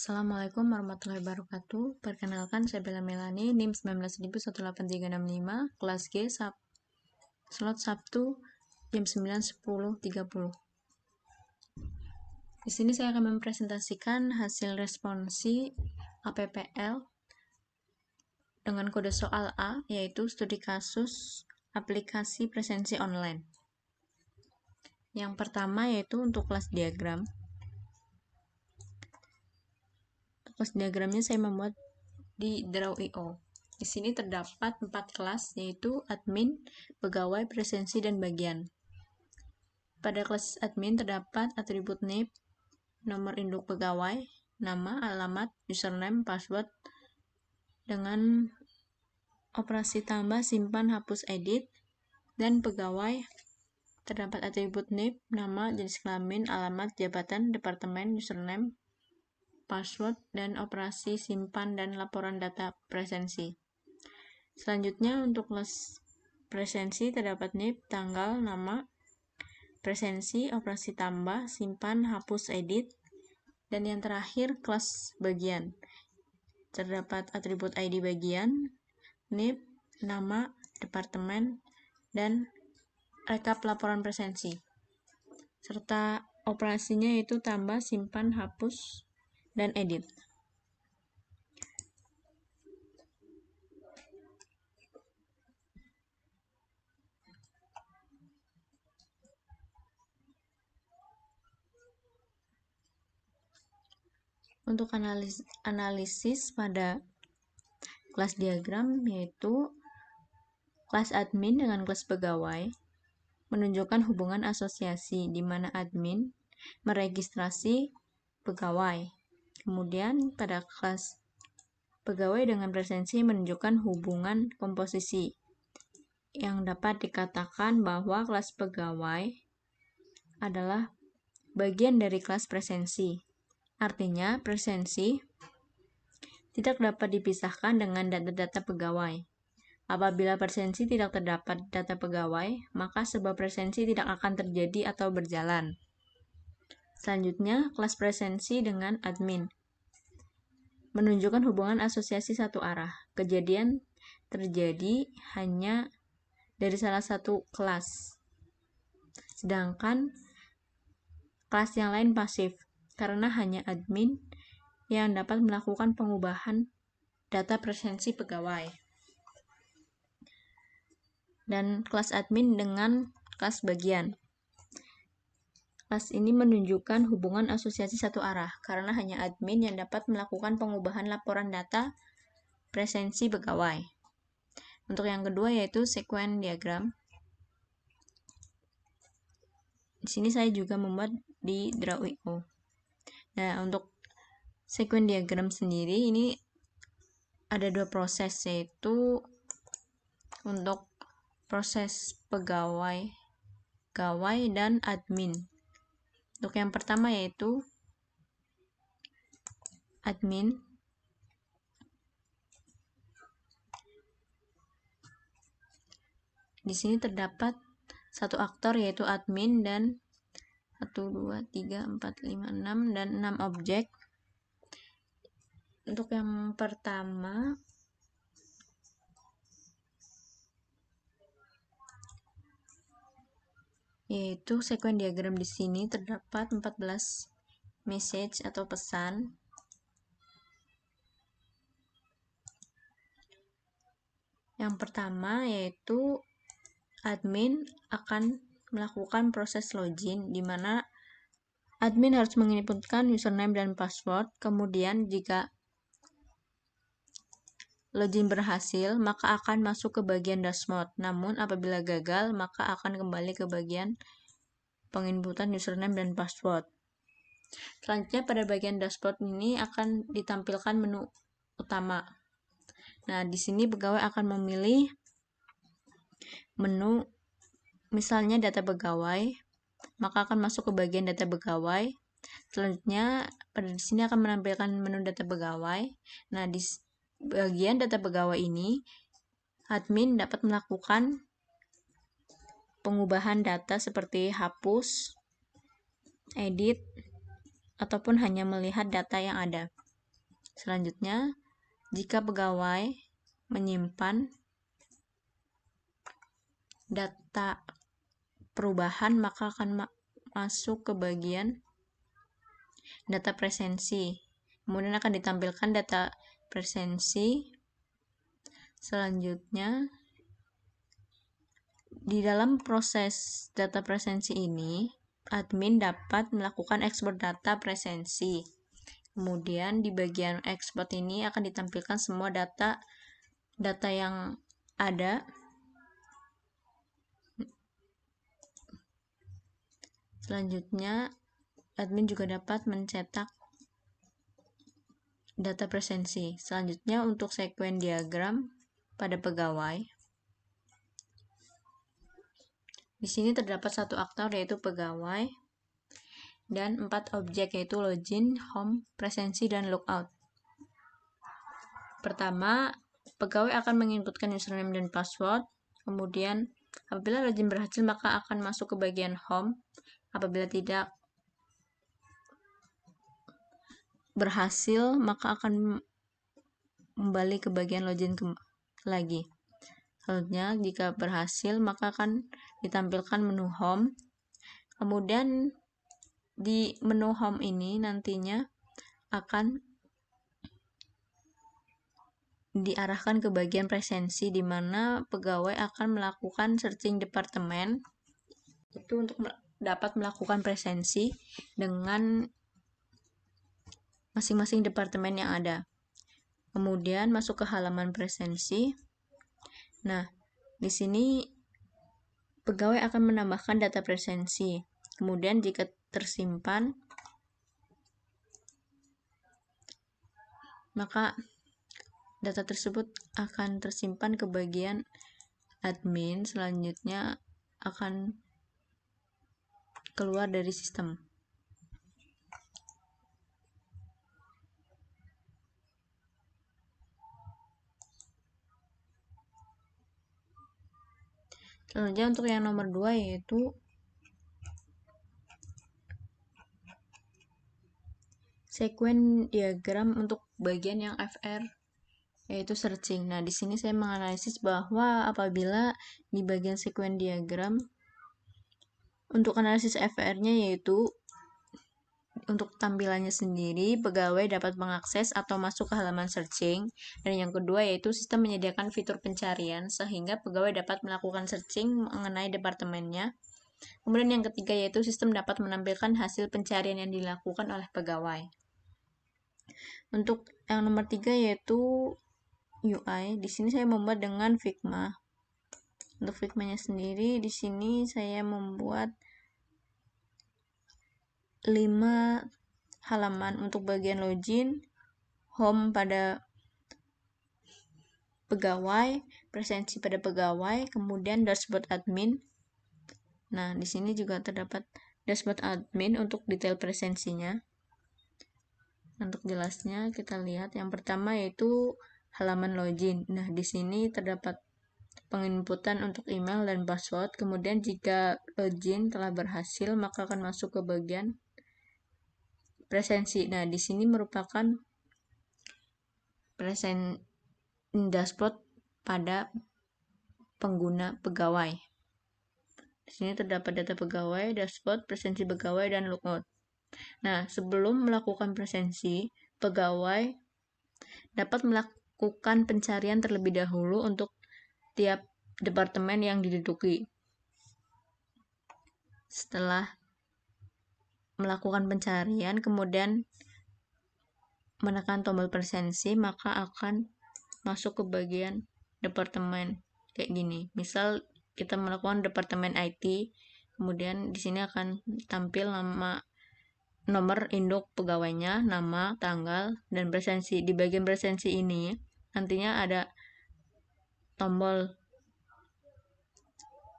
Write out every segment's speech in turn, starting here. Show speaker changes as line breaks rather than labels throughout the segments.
Assalamualaikum warahmatullahi wabarakatuh. Perkenalkan, saya Bella Melani, NIM 19.18365, kelas G, slot Sabtu, jam 9.10.30. Di sini saya akan mempresentasikan hasil responsi APPL dengan kode soal A, yaitu studi kasus aplikasi presensi online. Yang pertama yaitu untuk kelas diagram. Kelas diagramnya saya membuat di Draw.io. Di sini terdapat 4 kelas, yaitu admin, pegawai, presensi, dan bagian. Pada kelas admin terdapat atribut NIP, nomor induk pegawai, nama, alamat, username, password, dengan operasi tambah, simpan, hapus, edit, dan pegawai terdapat atribut NIP, nama, jenis kelamin, alamat, jabatan, departemen, username, password, dan operasi simpan dan laporan data presensi. Selanjutnya untuk kelas presensi terdapat NIP, tanggal, nama, presensi, operasi tambah, simpan, hapus, edit, dan yang terakhir kelas bagian. Terdapat atribut ID bagian, NIP, nama, departemen, dan rekap laporan presensi. Serta operasinya yaitu tambah, simpan, hapus, dan edit. Untuk analisis pada kelas diagram yaitu kelas admin dengan kelas pegawai menunjukkan hubungan asosiasi di mana admin meregistrasi pegawai. Kemudian pada kelas pegawai dengan presensi menunjukkan hubungan komposisi yang dapat dikatakan bahwa kelas pegawai adalah bagian dari kelas presensi. Artinya, presensi tidak dapat dipisahkan dengan data-data pegawai. Apabila presensi tidak terdapat data pegawai, maka sebuah presensi tidak akan terjadi atau berjalan. Selanjutnya, kelas presensi dengan admin menunjukkan hubungan asosiasi satu arah. Kejadian terjadi hanya dari salah satu kelas. Sedangkan kelas yang lain pasif, karena hanya admin yang dapat melakukan pengubahan data presensi pegawai. Dan kelas admin dengan kelas bagian. Kelas ini menunjukkan hubungan asosiasi satu arah, karena hanya admin yang dapat melakukan pengubahan laporan data presensi pegawai. Untuk yang kedua yaitu sequence diagram. Di sini saya juga membuat di Draw.io. Nah, untuk sequence diagram sendiri ini ada dua proses, yaitu untuk proses pegawai, dan admin. Untuk yang pertama yaitu admin. Di sini terdapat satu aktor yaitu admin dan 1, 2, 3, 4, 5, 6 dan 6 objek. Untuk yang pertama yaitu sequence diagram. Di sini terdapat 14 message atau pesan. Yang pertama yaitu admin akan melakukan proses login, di mana admin harus menginputkan username dan password. Kemudian jika login berhasil, maka akan masuk ke bagian dashboard. Namun apabila gagal, maka akan kembali ke bagian penginputan username dan password. Selanjutnya pada bagian dashboard ini akan ditampilkan menu utama. Nah, di sini pegawai akan memilih menu, misalnya data pegawai, maka akan masuk ke bagian data pegawai. Selanjutnya pada di sini akan menampilkan menu data pegawai. Nah, di bagian data pegawai ini admin dapat melakukan pengubahan data seperti hapus, edit, ataupun hanya melihat data yang ada. Selanjutnya, jika pegawai menyimpan data perubahan, maka akan masuk ke bagian data presensi. Kemudian akan ditampilkan data presensi. Selanjutnya, di dalam proses data presensi ini, admin dapat melakukan ekspor data presensi. Kemudian di bagian ekspor ini akan ditampilkan semua data yang ada. Selanjutnya, admin juga dapat mencetak data presensi. Selanjutnya, untuk sekuen diagram pada pegawai. Di sini terdapat satu aktor yaitu pegawai dan 4 objek yaitu login, home, presensi, dan logout. Pertama, pegawai akan menginputkan username dan password. Kemudian, apabila login berhasil maka akan masuk ke bagian home. Apabila tidak berhasil maka akan kembali ke bagian login lagi. Selanjutnya, jika berhasil maka akan ditampilkan menu home. Kemudian di menu home ini nantinya akan diarahkan ke bagian presensi, di mana pegawai akan melakukan searching departemen itu untuk dapat melakukan presensi dengan masing-masing departemen yang ada. Kemudian masuk ke halaman presensi. Nah, di sini pegawai akan menambahkan data presensi. Kemudian jika tersimpan, maka data tersebut akan tersimpan ke bagian admin. Selanjutnya akan keluar dari sistem. Selanjutnya untuk yang nomor 2 yaitu sekuen diagram untuk bagian yang FR yaitu searching. Nah, di sini saya menganalisis bahwa apabila di bagian sekuen diagram untuk analisis FR-nya yaitu untuk tampilannya sendiri, pegawai dapat mengakses atau masuk ke halaman searching. Dan yang kedua yaitu sistem menyediakan fitur pencarian sehingga pegawai dapat melakukan searching mengenai departemennya. Kemudian yang ketiga yaitu sistem dapat menampilkan hasil pencarian yang dilakukan oleh pegawai. Untuk yang nomor 3 yaitu UI. Di sini saya membuat dengan Figma. Untuk Figma-nya sendiri di sini saya membuat 5 halaman untuk bagian login, home pada pegawai, presensi pada pegawai, kemudian dashboard admin. Nah, di sini juga terdapat dashboard admin untuk detail presensinya. Untuk jelasnya kita lihat yang pertama yaitu halaman login. Nah, di sini terdapat penginputan untuk email dan password. Kemudian jika login telah berhasil maka akan masuk ke bagian presensi. Nah, di sini merupakan dashboard pada pengguna pegawai. Di sini terdapat data pegawai, dashboard, presensi pegawai, dan logout. Nah, sebelum melakukan presensi, pegawai dapat melakukan pencarian terlebih dahulu untuk tiap departemen yang diduduki. Setelah melakukan pencarian, kemudian menekan tombol presensi, maka akan masuk ke bagian departemen kayak gini. Misal kita melakukan departemen IT, kemudian di sini akan tampil nama, nomor induk pegawainya, nama, tanggal, dan presensi. Di bagian presensi ini nantinya ada tombol,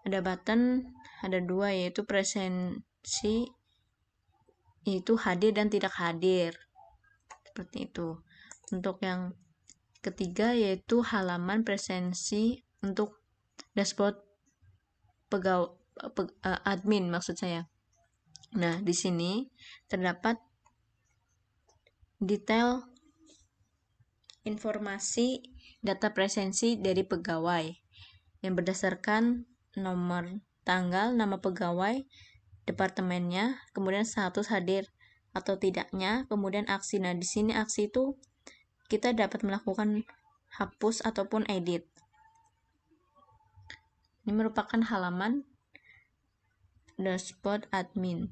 ada button, ada 2 yaitu presensi itu hadir dan tidak hadir. Seperti itu. Untuk yang ketiga yaitu halaman presensi untuk dashboard admin maksud saya. Nah, di sini terdapat detail informasi data presensi dari pegawai yang berdasarkan nomor, tanggal, nama pegawai, departemennya, kemudian status hadir atau tidaknya, kemudian aksi. Nah, di sini aksi itu kita dapat melakukan hapus ataupun edit. Ini merupakan halaman dashboard admin.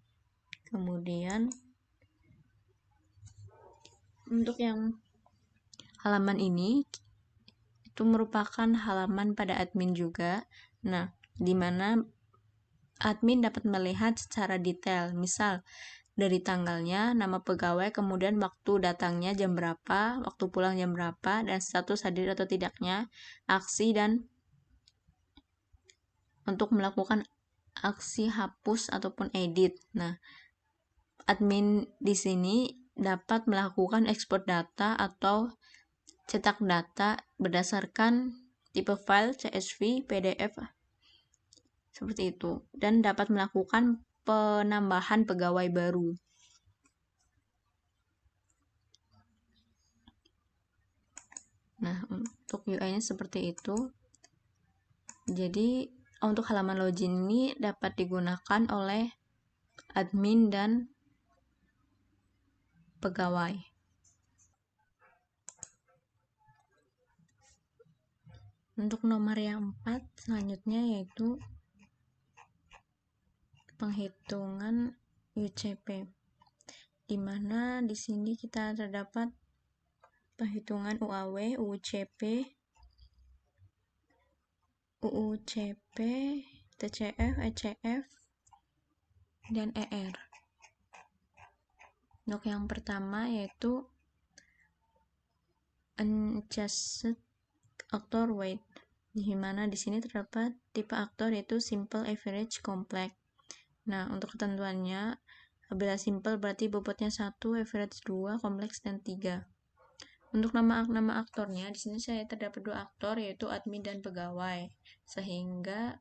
Kemudian untuk yang halaman ini itu merupakan halaman pada admin juga. Nah, di mana admin dapat melihat secara detail, misal dari tanggalnya, nama pegawai, kemudian waktu datangnya jam berapa, waktu pulang jam berapa, dan status hadir atau tidaknya, aksi, dan untuk melakukan aksi hapus ataupun edit. Nah, admin di sini dapat melakukan ekspor data atau cetak data berdasarkan tipe file CSV, PDF, seperti itu, dan dapat melakukan penambahan pegawai baru. Nah, untuk UI-nya seperti itu. Jadi, untuk halaman login ini dapat digunakan oleh admin dan pegawai. Untuk nomor yang 4 selanjutnya yaitu penghitungan UCP, di mana di sini kita terdapat penghitungan UAW, UUCP, TCF, ECF, dan ER. Untuk yang pertama yaitu Unadjusted Actor Weight, di mana di sini terdapat tipe aktor yaitu Simple, Average, Complex. Nah, untuk ketentuannya, apabila simple berarti bobotnya 1, average 2, kompleks dan 3. Untuk nama aktornya, di sini saya terdapat 2 aktor yaitu admin dan pegawai. Sehingga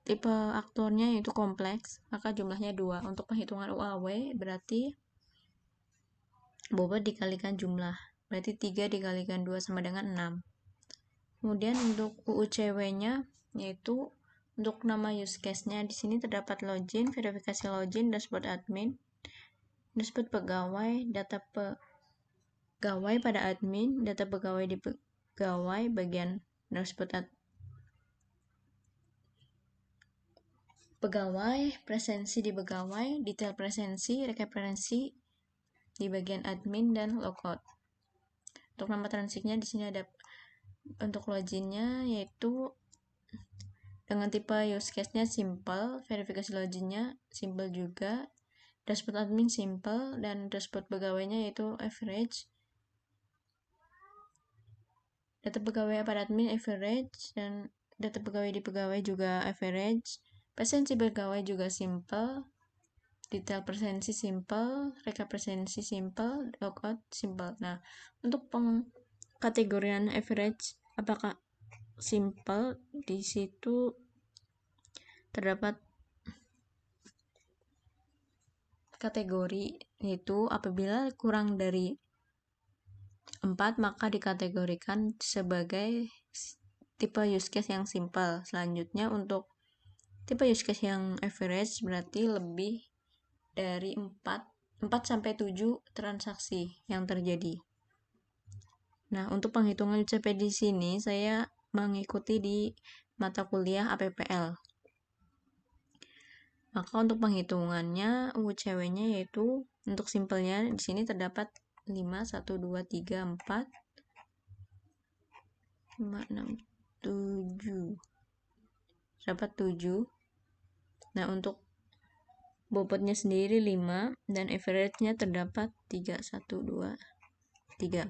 tipe aktornya yaitu kompleks, maka jumlahnya 2. Untuk penghitungan UAW berarti bobot dikalikan jumlah. Berarti 3 dikalikan 2 sama dengan 6. Kemudian untuk UUCW-nya yaitu untuk nama use case-nya di sini terdapat login, verifikasi login, dashboard admin, dashboard pegawai, data pegawai pada admin, data pegawai di pegawai bagian dashboard pegawai, presensi di pegawai, detail presensi, recap presensi di bagian admin, dan logout. Untuk nama transiknya di sini ada untuk loginnya yaitu dengan tipe use case-nya simple, verifikasi loginnya simple juga, dashboard admin simple, dan dashboard pegawainya yaitu average. Data pegawai pada admin average, dan data pegawai di pegawai juga average. Presensi pegawai juga simple, detail presensi simple, recap presensi simple, logout simple. Nah, untuk pengkategorian average apakah simple, di situ terdapat kategori, yaitu apabila kurang dari 4 maka dikategorikan sebagai tipe use case yang simple. Selanjutnya untuk tipe use case yang average berarti lebih dari 4 sampai 7 transaksi yang terjadi. Nah, untuk penghitungan UCP di sini saya mengikuti di mata kuliah APPL. Maka untuk penghitungannya UCW-nya yaitu untuk simpelnya di sini terdapat 5, 1, 2, 3, 4, 5, 6, 7. Terdapat 7. Nah, untuk bobotnya sendiri 5 dan average-nya terdapat 3, 1, 2, 3.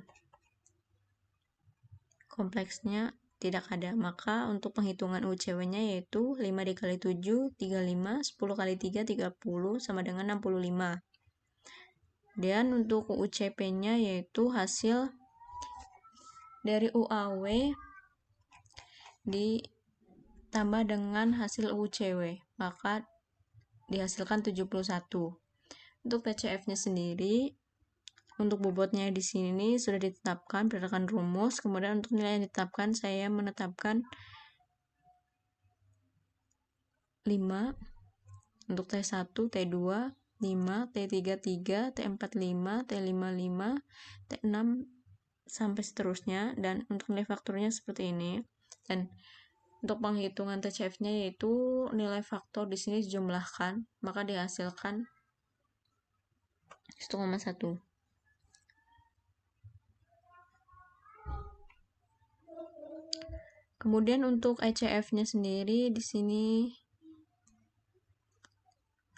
Kompleksnya tidak ada, maka untuk penghitungan UCW-nya yaitu 5 dikali 7, 35, 10 kali 3, 30, sama dengan 65. Dan untuk UCP-nya yaitu hasil dari UAW ditambah dengan hasil UCW, maka dihasilkan 71. Untuk TCF-nya sendiri untuk bobotnya di sini sudah ditetapkan berdasarkan rumus. Kemudian untuk nilai yang ditetapkan, saya menetapkan 5 untuk T1, T2, 5, T3, 3, T4, 5, T5, 5, T6 sampai seterusnya, dan untuk nilai faktornya seperti ini. Dan untuk penghitungan TCF-nya yaitu nilai faktor di sini dijumlahkan, maka dihasilkan 1,1. Kemudian untuk ECF-nya sendiri di sini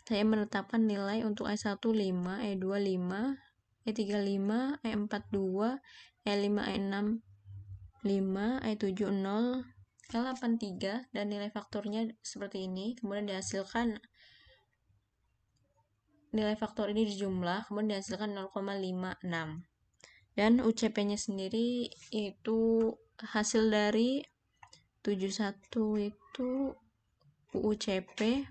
saya menetapkan nilai untuk E1 5, E2 5, E3 5, E4 2, E5 E6 5, E7 0, E8 3, dan nilai faktornya seperti ini. Kemudian dihasilkan nilai faktor ini dijumlah, kemudian dihasilkan 0,56. Dan UCP-nya sendiri itu hasil dari 71 itu UCP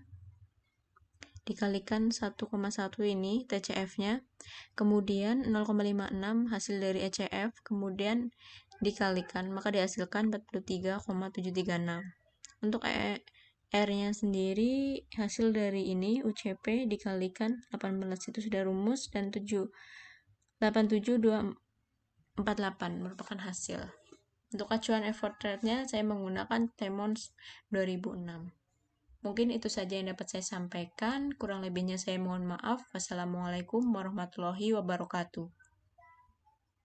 dikalikan 1,1 ini TCF-nya, kemudian 0,56 hasil dari ECF, kemudian dikalikan, maka dihasilkan 43,736. Untuk R-nya sendiri hasil dari ini UCP dikalikan 18 itu sudah rumus, dan 87248 merupakan hasil. Untuk acuan effort rate-nya saya menggunakan Temons 2006. Mungkin itu saja yang dapat saya sampaikan. Kurang lebihnya saya mohon maaf. Wassalamualaikum warahmatullahi wabarakatuh.